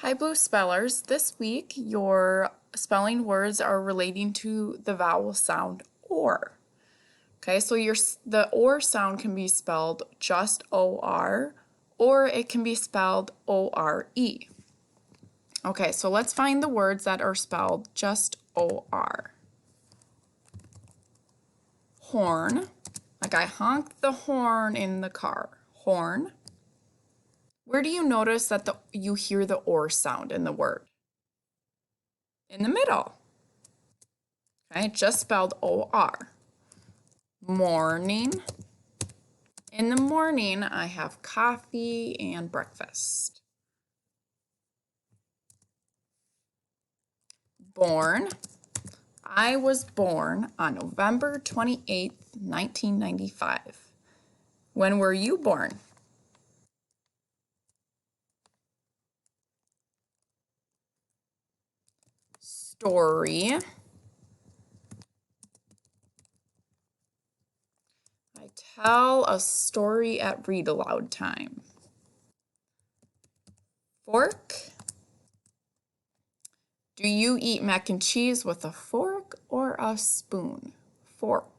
Hi, Blue Spellers. This week, your spelling words are relating to the vowel sound OR. Okay, so the OR sound can be spelled just OR, or it can be spelled ORE. Okay, so let's find the words that are spelled just OR. Horn, like I honked the horn in the car. Horn. Where do you notice that you hear the OR sound in the word? In the middle. Okay, just spelled OR. Morning. In the morning, I have coffee and breakfast. Born. I was born on November 28th, 1995. When were you born? Story. I tell a story at read aloud time. Fork. Do you eat mac and cheese with a fork or a spoon? Fork.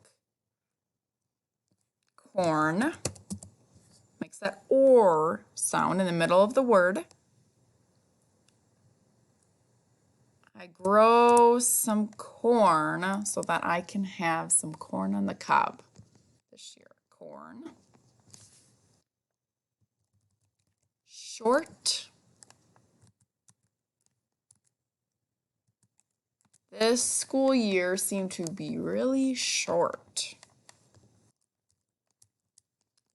Corn. Makes that OR sound in the middle of the word. I grow some corn so that I can have some corn on the cob this year. Corn. Short. This school year seemed to be really short.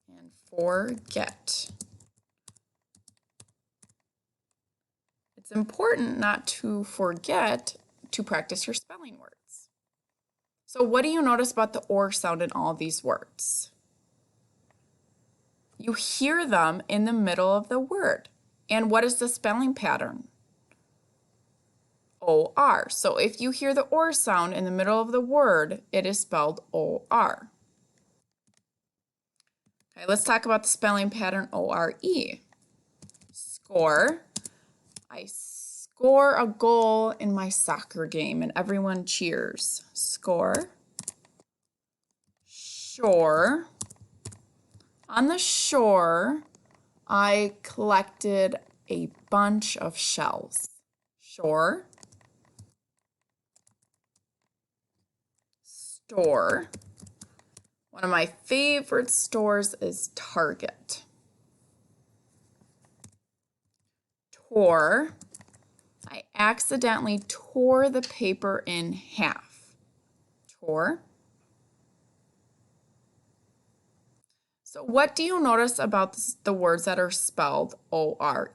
And forget. It's important not to forget to practice your spelling words. So what do you notice about the OR sound in all these words? You hear them in the middle of the word. And what is the spelling pattern? OR. So if you hear the OR sound in the middle of the word, it is spelled OR. Okay, let's talk about the spelling pattern ORE. Score. I score a goal in my soccer game and everyone cheers. Score. Shore. On the shore, I collected a bunch of shells. Shore. Store. One of my favorite stores is Target. Tore. I accidentally tore the paper in half. Tore. So what do you notice about the words that are spelled ORE?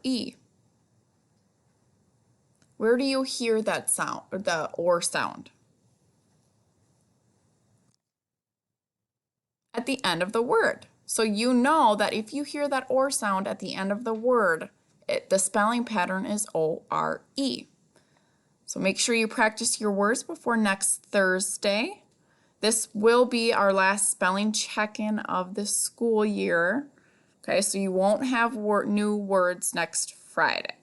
Where do you hear that sound, or the OR sound? At the end of the word. So you know that if you hear that OR sound at the end of the word, the spelling pattern is ORE. So make sure you practice your words before next Thursday. This will be our last spelling check-in of the school year. Okay, so you won't have new words next Friday.